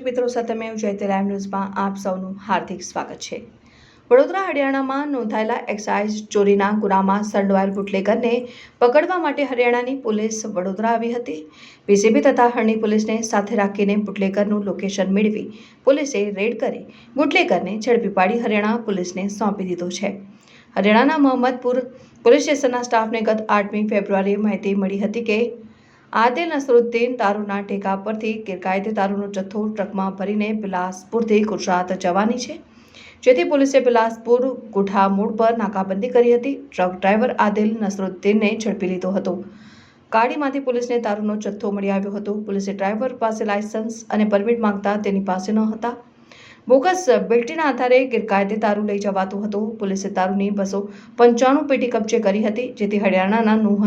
મિત્રો સાથે મેં જયતે લાઈવ ન્યૂઝમાં આપ સૌનું હાર્દિક સ્વાગત છે। વડોદરા હરિયાણામાં નોંધાયેલા એક્સાઇઝ ચોરીના ગુનામાં સંડોવાયેલ બુટલેગરને પકડવા માટે હરિયાણાની પોલીસ વડોદરા આવી હતી। પીસીબી તથા હરણી પોલીસને સાથે રાખીને બુટલેગરનું લોકેશન મેળવી પોલીસે રેડ કરી બુટલેગરને ઝડપી પાડી હરિયાણા પોલીસને સોંપી દીધો છે। હરિયાણાના મોહમ્મદપુર પોલીસ સ્ટેશનના સ્ટાફને ગત 8મી ફેબ્રુઆરીએ માહિતી મળી હતી કે આદિલ નસરુદ્દીન દારૂના ટેકા પરથી ગેરકાયદે દારૂનો જથ્થો ટ્રકમાં ભરીને બિલાસપુરથી ગુજરાત જવાની છે, જેથી પોલીસે બિલાસપુર ગુઠા મોડ પર નાકાબંધી કરી હતી। ટ્રક ડ્રાઈવર આદિલ નસરુદ્દીનને ઝડપી લીધો હતો। ગાડીમાંથી પોલીસને દારૂનો જથ્થો મળી આવ્યો હતો। પોલીસે ડ્રાઈવર પાસે લાયસન્સ અને પરમિટ માંગતા તેની પાસે ન હતા। બોગસ બિલ્ટીના આધારે ગેરકાયદે દારૂ લઈ જવાતો હતો। પોલીસે દારૂની 295 પેટી કબજે કરી હતી, જેથી હરિયાણાના નૂહ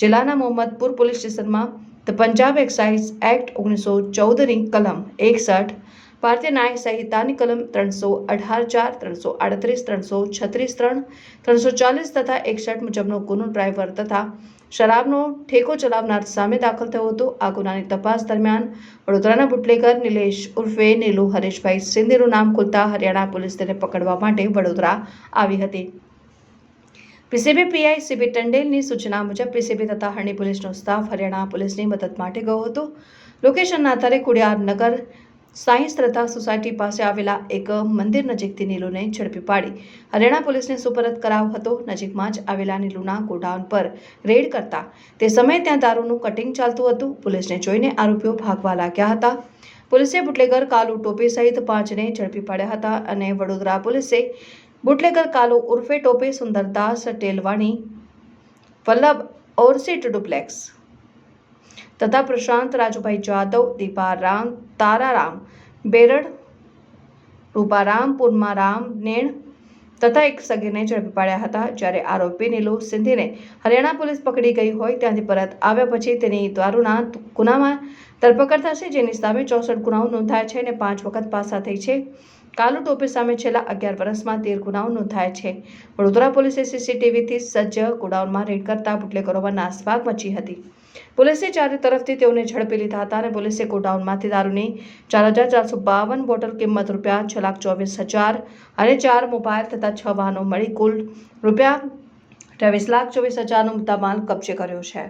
જિલ્લાના મોહમ્મદપુર પોલીસ સ્ટેશનમાં ધ પંજાબ એક્સાઇઝ એક્ટ 1914ની કલમ 61, ભારતીય ન્યાય સંહિતાની કલમ 318(4), 338, 336(3), 340 તથા 61 મુજબનો ગુનો ડ્રાઈવર તથા શરાબનો ઠેકો ચલાવનાર સામે દાખલ થયો હતો। આ ગુનાની તપાસ દરમિયાન વડોદરાના બુટલેગર નિલેશ ઉર્ફે નીલુ હરેશભાઈ સિંધીનું નામ ખુલતા હરિયાણા પોલીસ તેને પકડવા માટે વડોદરા આવી હતી। પીસીબી પીઆઈ સીબી ટંડેલની સૂચના મુજબ પીસીબી તથા હરણી પોલીસનો સ્ટાફ હરિયાણા પોલીસની મદદ માટે ગયો હતો। લોકેશનના આધારે ખોડિયારનગર સાઈ શ્રદ્ધા સોસાયટી પાસે આવેલા એક મંદિર નજીકથી નીલુને ઝડપી પાડી હરિયાણા પોલીસને સુપરત કરાયો હતો। નજીકમાં જ આવેલા નીલુના ગોડાઉન પર રેડ કરતા તે સમયે ત્યાં દારૂનું કટિંગ ચાલતું હતું। પોલીસને જોઈને આરોપીઓ ભાગવા લાગ્યા હતા। પોલીસે બુટલેગર કાલુ ટોપે સહિત 5ને ઝડપી પાડ્યા હતા અને વડોદરા પોલીસે બુટલેગર કાલુ ઉર્ફે ટોપે, સુંદરદાસ ટેલવાણી, વલ્લભ ઓરસીટ ડુપ્લેક્સ તથા પ્રશાંત રાજુભાઈ જાદવ, દીપારામ તારારામ બેરડ, રૂપારામ પૂર્મારામ નેણ તથા એક સગીરને ઝડપી પાડ્યા હતા। જ્યારે આરોપી નીલુ સિંધીને હરિયાણા પોલીસ પકડી ગઈ હોય ત્યાંથી પરત આવ્યા પછી તેની દારૂના ગુનામાં ધરપકડ થશે, જેની સામે 64 ગુનાઓ નોંધાયા છે અને 5 વખત પાસા થઈ છે। કાલુ ટોપે સામે છેલ્લા 11 વર્ષમાં 13 ગુનાઓ નોંધાયા છે। વડોદરા પોલીસે સીસીટીવીથી સજ્જ ગોડાઉનમાં રેડ કરતા બુટલેગરોમાં નાસભાગ મચી હતી। પોલીસે ચારે તરફથી તેઓને ઝડપી લીધા હતા અને પોલીસે ગોડાઉનમાંથી દારૂની 4452 બોટલ કિંમત ₹6,24,000 અને 4 મોબાઈલ તથા 6 વાહનો મળી કુલ ₹23,24,000નો મુદ્દામાલ કબજે કર્યો છે।